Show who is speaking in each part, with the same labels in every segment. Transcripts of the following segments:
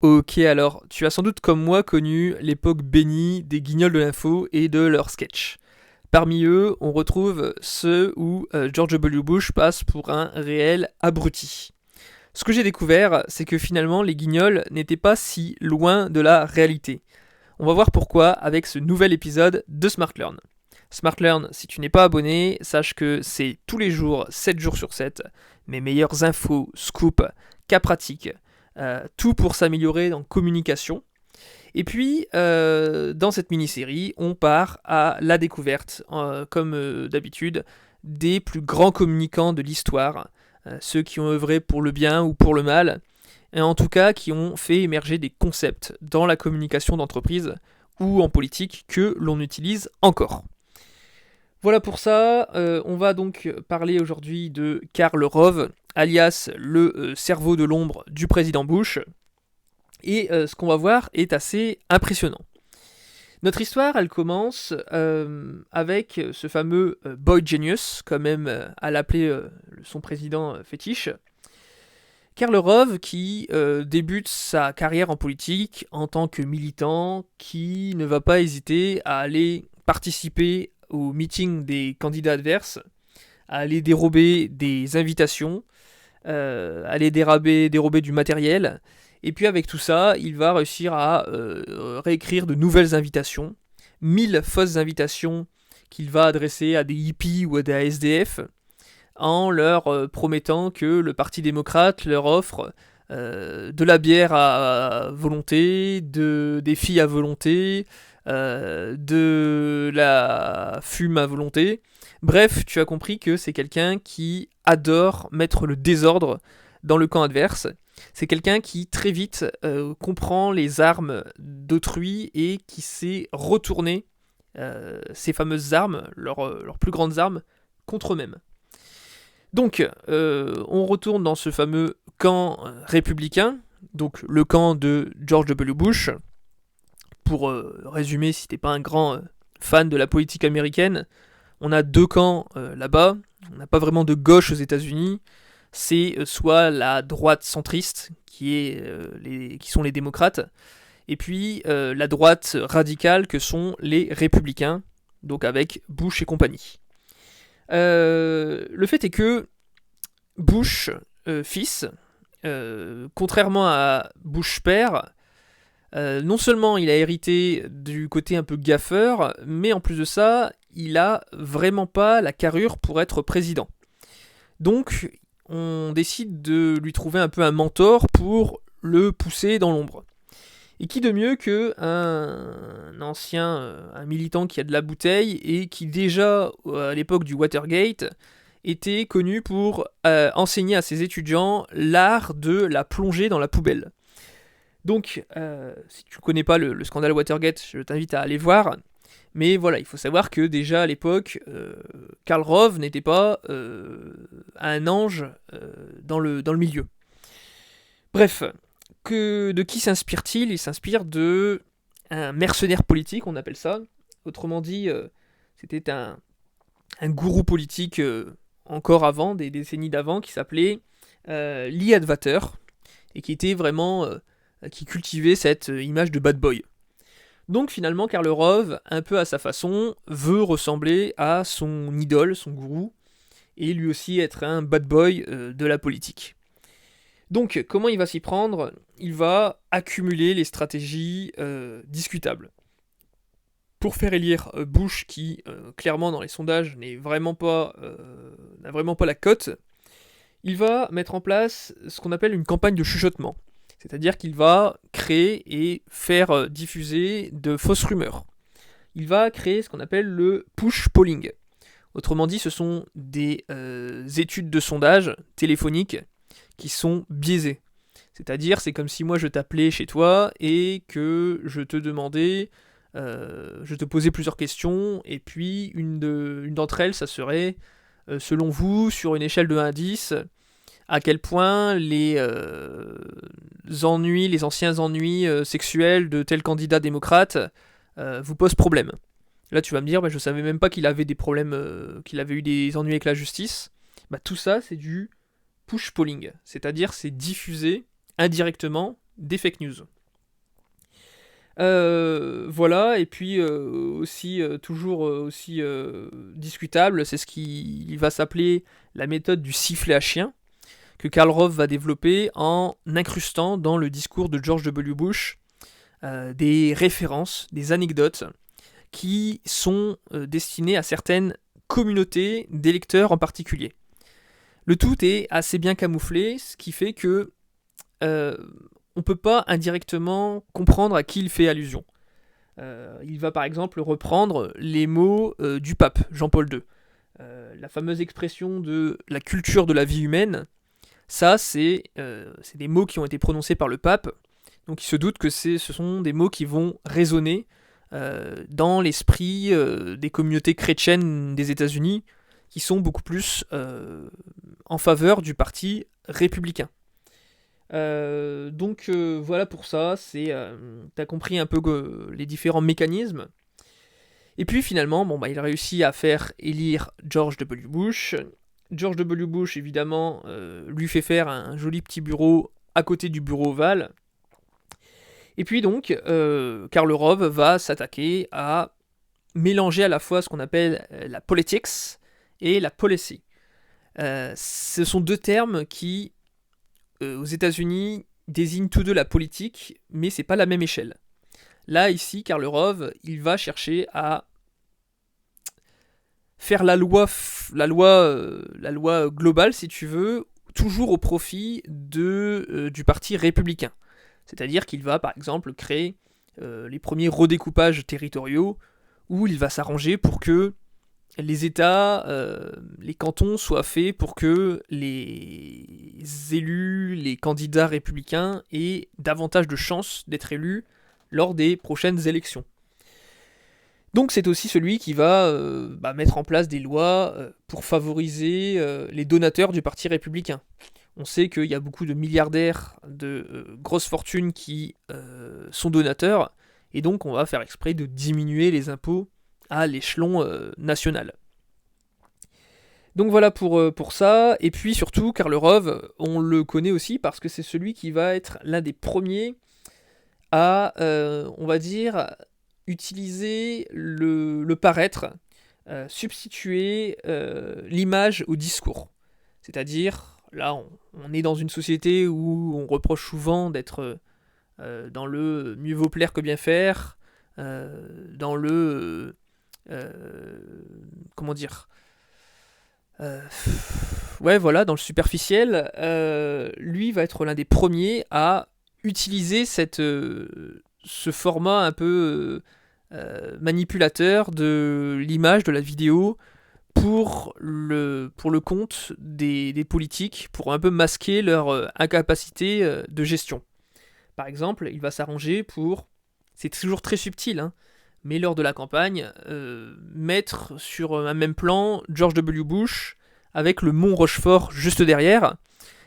Speaker 1: Ok, alors, tu as sans doute comme moi connu l'époque bénie des guignols de l'info et de leurs sketchs. Parmi eux, on retrouve ceux où George W. Bush passe pour un réel abruti. Ce que j'ai découvert, c'est que finalement, les guignols n'étaient pas si loin de la réalité. On va voir pourquoi avec ce nouvel épisode de Smart Learn. Smart Learn, si tu n'es pas abonné, sache que c'est tous les jours, 7 jours sur 7, mes meilleures infos, scoops, cas pratiques, tout pour s'améliorer en communication. Et puis, dans cette mini-série, on part à la découverte, comme d'habitude, des plus grands communicants de l'histoire, ceux qui ont œuvré pour le bien ou pour le mal, et en tout cas qui ont fait émerger des concepts dans la communication d'entreprise ou en politique que l'on utilise encore. Voilà pour ça, on va donc parler aujourd'hui de Karl Rove, alias le cerveau de l'ombre du président Bush, et ce qu'on va voir est assez impressionnant. Notre histoire, elle commence avec ce fameux Boy Genius, quand même à l'appeler son président fétiche, Karl Rove qui débute sa carrière en politique en tant que militant qui ne va pas hésiter à aller participer au meeting des candidats adverses, à aller dérober des invitations, à aller dérober du matériel. Et puis avec tout ça, il va réussir à réécrire de nouvelles invitations, 1000 fausses invitations qu'il va adresser à des hippies ou à des SDF, en leur promettant que le Parti démocrate leur offre de la bière à volonté, des filles à volonté, de la fume à volonté. Bref, tu as compris que c'est quelqu'un qui adore mettre le désordre dans le camp adverse. C'est quelqu'un qui très vite comprend les armes d'autrui et qui sait retourner ces fameuses armes, leurs plus grandes armes, contre eux-mêmes. Donc, on retourne dans ce fameux camp républicain, donc le camp de George W. Bush. Pour résumer, si t'es pas un grand fan de la politique américaine, on a deux camps là-bas. On n'a pas vraiment de gauche aux États-Unis. C'est soit la droite centriste, qui sont les démocrates, et puis la droite radicale, que sont les républicains, donc avec Bush et compagnie. Le fait est que Bush, fils, contrairement à Bush père, non seulement il a hérité du côté un peu gaffeur, mais en plus de ça, il a vraiment pas la carrure pour être président. Donc, on décide de lui trouver un peu un mentor pour le pousser dans l'ombre. Et qui de mieux qu'un ancien, un militant qui a de la bouteille et qui déjà, à l'époque du Watergate, était connu pour enseigner à ses étudiants l'art de la plongée dans la poubelle. Donc, si tu ne connais pas le scandale Watergate, je t'invite à aller voir. Mais voilà, il faut savoir que déjà à l'époque, Karl Rove n'était pas un ange dans le milieu. Bref, de qui s'inspire-t-il ? Il s'inspire de un mercenaire politique, on appelle ça. Autrement dit, c'était un gourou politique encore avant, des décennies d'avant, qui s'appelait Lee Atwater, et qui était vraiment... qui cultivait cette image de bad boy. Donc finalement, Karl Rove, un peu à sa façon, veut ressembler à son idole, son gourou, et lui aussi être un bad boy de la politique. Donc, comment il va s'y prendre ? Il va accumuler les stratégies discutables. Pour faire élire Bush, qui, clairement dans les sondages, n'a vraiment pas la cote, il va mettre en place ce qu'on appelle une campagne de chuchotement. C'est-à-dire qu'il va créer et faire diffuser de fausses rumeurs. Il va créer ce qu'on appelle le push polling. Autrement dit, ce sont des études de sondage téléphoniques qui sont biaisées. C'est-à-dire, c'est comme si moi je t'appelais chez toi et que je te demandais, je te posais plusieurs questions, et puis une d'entre elles, ça serait, selon vous, sur une échelle de 1 à 10, à quel point les anciens ennuis sexuels de tel candidat démocrate vous posent problème. Là, tu vas me dire, je savais même pas qu'il avait des problèmes, qu'il avait eu des ennuis avec la justice. Tout ça, c'est du push polling, c'est-à-dire c'est diffusé indirectement des fake news. Voilà, et puis aussi toujours aussi discutable, c'est ce qui va s'appeler la méthode du sifflet à chien, que Karl Rove va développer en incrustant dans le discours de George W. Bush des références, des anecdotes qui sont destinées à certaines communautés d'électeurs en particulier. Le tout est assez bien camouflé, ce qui fait que on ne peut pas indirectement comprendre à qui il fait allusion. Il va par exemple reprendre les mots du pape Jean-Paul II. La fameuse expression de la culture de la vie humaine, ça c'est des mots qui ont été prononcés par le pape, donc il se doute que ce sont des mots qui vont résonner dans l'esprit des communautés chrétiennes des États-Unis, qui sont beaucoup plus en faveur du parti républicain. Donc voilà pour ça, t'as compris un peu les différents mécanismes. Et puis finalement, il a réussi à faire élire George W. Bush. George W. Bush, évidemment, lui fait faire un joli petit bureau à côté du bureau ovale. Et puis donc, Karl Rove va s'attaquer à mélanger à la fois ce qu'on appelle la politics et la policy. Ce sont deux termes qui, aux États-Unis, désignent tous deux la politique, mais c'est pas la même échelle. Là, ici, Karl Rove, il va chercher à faire la loi globale, si tu veux, toujours au profit du parti républicain. C'est-à-dire qu'il va, par exemple, créer les premiers redécoupages territoriaux, où il va s'arranger pour que les États, les cantons soient faits pour que les élus, les candidats républicains aient davantage de chances d'être élus lors des prochaines élections. Donc c'est aussi celui qui va mettre en place des lois pour favoriser les donateurs du parti républicain. On sait qu'il y a beaucoup de milliardaires de grosses fortunes qui sont donateurs, et donc on va faire exprès de diminuer les impôts à l'échelon national. Donc voilà pour ça, et puis surtout Karl Rove, on le connaît aussi parce que c'est celui qui va être l'un des premiers à, on va dire, utiliser le paraître, substituer l'image au discours. C'est-à-dire, là on est dans une société où on reproche souvent d'être dans le mieux vaut plaire que bien faire, dans le... comment dire ouais, voilà, dans le superficiel, lui va être l'un des premiers à utiliser ce format un peu manipulateur de l'image, de la vidéo, pour le compte des politiques, pour un peu masquer leur incapacité de gestion. Par exemple, il va s'arranger pour, c'est toujours très subtil, hein, mais lors de la campagne, mettre sur un même plan George W. Bush avec le mont Rochefort juste derrière.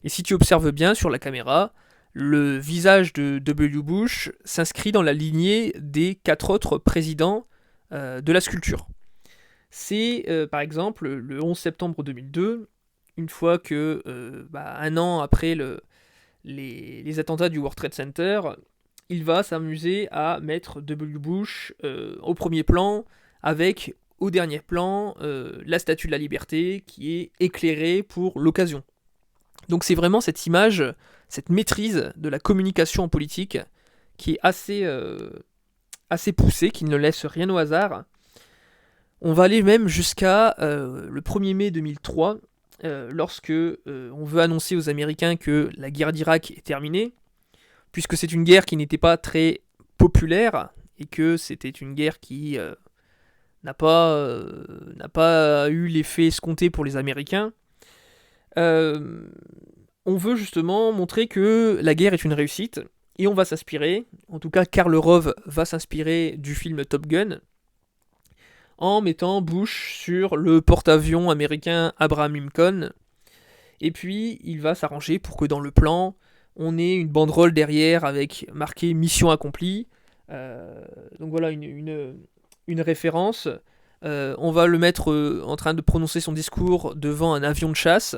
Speaker 1: Et si tu observes bien sur la caméra, le visage de W. Bush s'inscrit dans la lignée des 4 autres présidents de la sculpture. C'est par exemple le 11 septembre 2002, une fois que, un an après les attentats du World Trade Center, il va s'amuser à mettre W. Bush au premier plan, avec au dernier plan la Statue de la Liberté qui est éclairée pour l'occasion. Donc c'est vraiment cette image, cette maîtrise de la communication en politique qui est assez poussée, qui ne laisse rien au hasard. On va aller même jusqu'à le 1er mai 2003, lorsque on veut annoncer aux Américains que la guerre d'Irak est terminée, puisque c'est une guerre qui n'était pas très populaire, et que c'était une guerre qui n'a pas eu l'effet escompté pour les Américains. On veut justement montrer que la guerre est une réussite, et on va s'inspirer, en tout cas Karl Rove va s'inspirer du film Top Gun, en mettant Bush sur le porte-avions américain Abraham Lincoln, et puis il va s'arranger pour que dans le plan, on ait une banderole derrière avec marqué mission accomplie. Donc voilà une référence. On va le mettre en train de prononcer son discours devant un avion de chasse.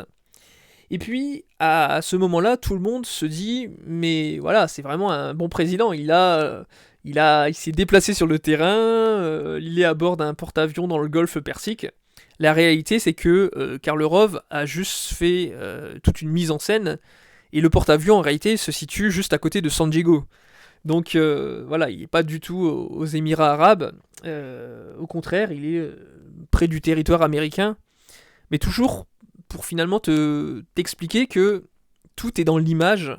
Speaker 1: Et puis, à ce moment-là, tout le monde se dit, mais voilà, c'est vraiment un bon président. Il s'est déplacé sur le terrain, il est à bord d'un porte-avions dans le Golfe Persique. La réalité, c'est que Karlerov a juste fait toute une mise en scène, et le porte-avions, en réalité, se situe juste à côté de San Diego. Donc voilà, il n'est pas du tout aux Émirats arabes. Au contraire, il est près du territoire américain. Mais toujours pour finalement t'expliquer que tout est dans l'image,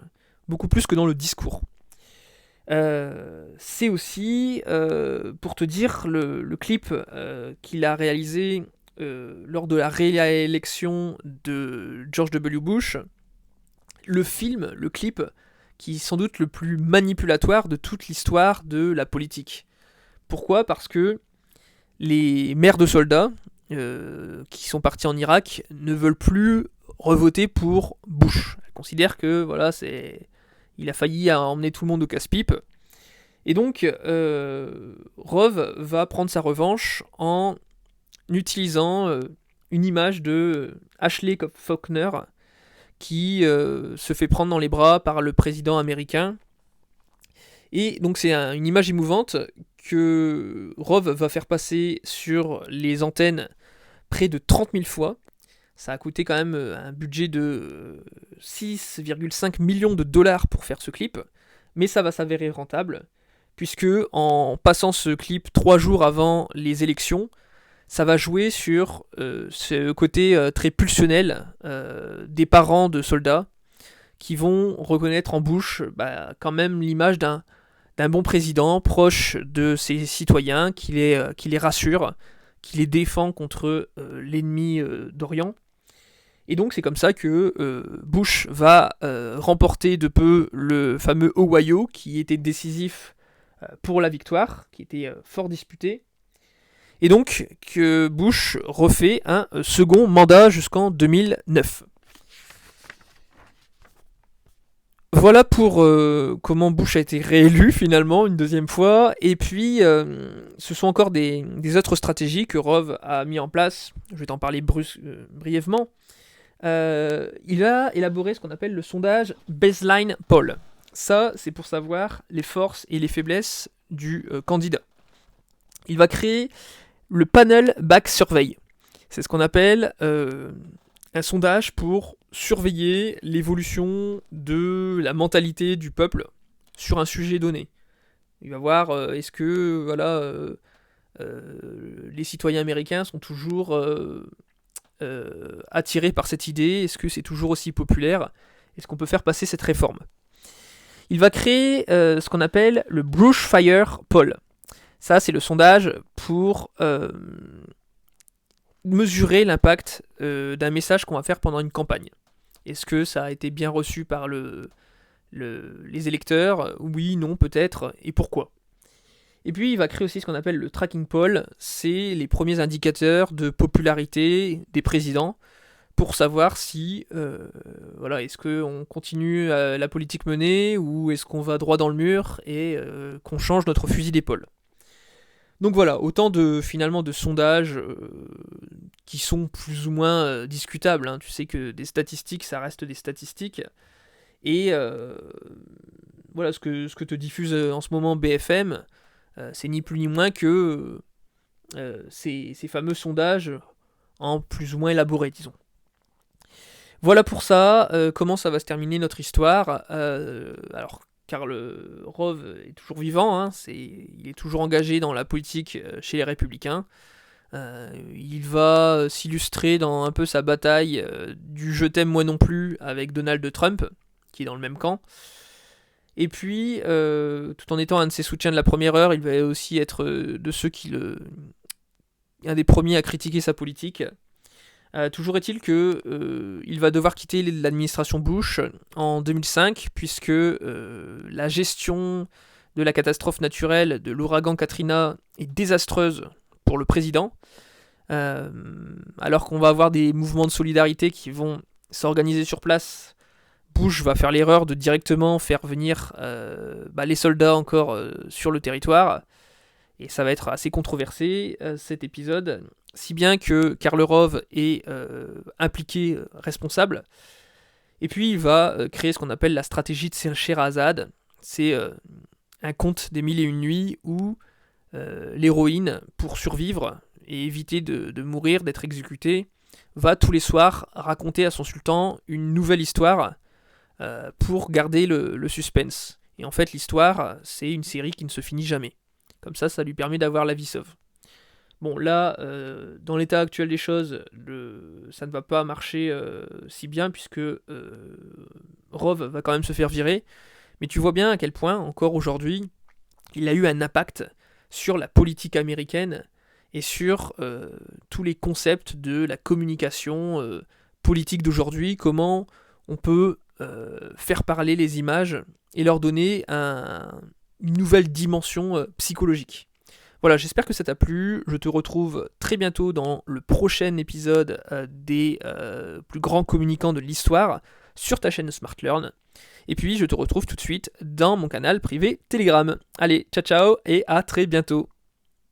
Speaker 1: beaucoup plus que dans le discours. C'est aussi pour te dire le clip qu'il a réalisé lors de la réélection de George W. Bush. Le clip, qui est sans doute le plus manipulatoire de toute l'histoire de la politique. Pourquoi ? Parce que les mères de soldats qui sont partis en Irak ne veulent plus revoter pour Bush. Elles considèrent que voilà, il a failli emmener tout le monde au casse-pipe. Et donc, Rove va prendre sa revanche en utilisant une image de Ashley Faulkner qui se fait prendre dans les bras par le président américain. Et donc c'est une image émouvante que Rove va faire passer sur les antennes près de 30 000 fois. Ça a coûté quand même un budget de 6,5 millions de dollars pour faire ce clip, mais ça va s'avérer rentable, puisque en passant ce clip 3 jours avant les élections, ça va jouer sur ce côté très pulsionnel des parents de soldats qui vont reconnaître en Bush quand même l'image d'un bon président proche de ses citoyens, qui les rassure, qui les défend contre l'ennemi d'Orient. Et donc c'est comme ça que Bush va remporter de peu le fameux Ohio, qui était décisif pour la victoire, qui était fort disputé. Et donc que Bush refait un second mandat jusqu'en 2009. Voilà pour comment Bush a été réélu finalement une deuxième fois. Et puis, ce sont encore des autres stratégies que Rove a mis en place. Je vais t'en parler brièvement. Il a élaboré ce qu'on appelle le sondage Baseline Poll. Ça, c'est pour savoir les forces et les faiblesses du candidat. Il va créer le Panel Back Survey. C'est ce qu'on appelle un sondage pour surveiller l'évolution de la mentalité du peuple sur un sujet donné. Il va voir est-ce que les citoyens américains sont toujours attirés par cette idée, est-ce que c'est toujours aussi populaire, est-ce qu'on peut faire passer cette réforme. Il va créer ce qu'on appelle le Bushfire Poll. Ça, c'est le sondage pour mesurer l'impact d'un message qu'on va faire pendant une campagne. Est-ce que ça a été bien reçu par les électeurs ? Oui, non, peut-être, et pourquoi ? Et puis il va créer aussi ce qu'on appelle le tracking poll, c'est les premiers indicateurs de popularité des présidents pour savoir si, est-ce qu'on continue la politique menée ou est-ce qu'on va droit dans le mur et qu'on change notre fusil d'épaule. Donc voilà, autant de sondages qui sont plus ou moins discutables. Hein. Tu sais que des statistiques, ça reste des statistiques. Et voilà, ce que te diffuse en ce moment BFM, c'est ni plus ni moins que ces fameux sondages en plus ou moins élaborés, disons. Voilà pour ça, comment ça va se terminer notre histoire. Alors, Karl Rove est toujours vivant, hein, il est toujours engagé dans la politique chez les Républicains. Il va s'illustrer dans un peu sa bataille du je t'aime moi non plus avec Donald Trump, qui est dans le même camp. Et puis, tout en étant un de ses soutiens de la première heure, il va aussi être de ceux un des premiers à critiquer sa politique. Toujours est-il que il va devoir quitter l'administration Bush en 2005, puisque la gestion de la catastrophe naturelle de l'ouragan Katrina est désastreuse pour le président, alors qu'on va avoir des mouvements de solidarité qui vont s'organiser sur place. Bush va faire l'erreur de directement faire venir les soldats encore sur le territoire, et ça va être assez controversé cet épisode, si bien que Karl Rove est impliqué, responsable. Et puis il va créer ce qu'on appelle la stratégie de Scheherazade. C'est un conte des mille et une nuits où l'héroïne, pour survivre et éviter de mourir, d'être exécutée, va tous les soirs raconter à son sultan une nouvelle histoire pour garder le suspense. Et en fait, l'histoire, c'est une série qui ne se finit jamais. Comme ça lui permet d'avoir la vie sauve. Bon, là, dans l'état actuel des choses, ça ne va pas marcher si bien, puisque Rove va quand même se faire virer. Mais tu vois bien à quel point, encore aujourd'hui, il a eu un impact sur la politique américaine et sur tous les concepts de la communication politique d'aujourd'hui, comment on peut faire parler les images et leur donner une nouvelle dimension psychologique. Voilà, j'espère que ça t'a plu. Je te retrouve très bientôt dans le prochain épisode des plus grands communicants de l'histoire sur ta chaîne Smart Learn. Et puis je te retrouve tout de suite dans mon canal privé Telegram. Allez, ciao ciao et à très bientôt.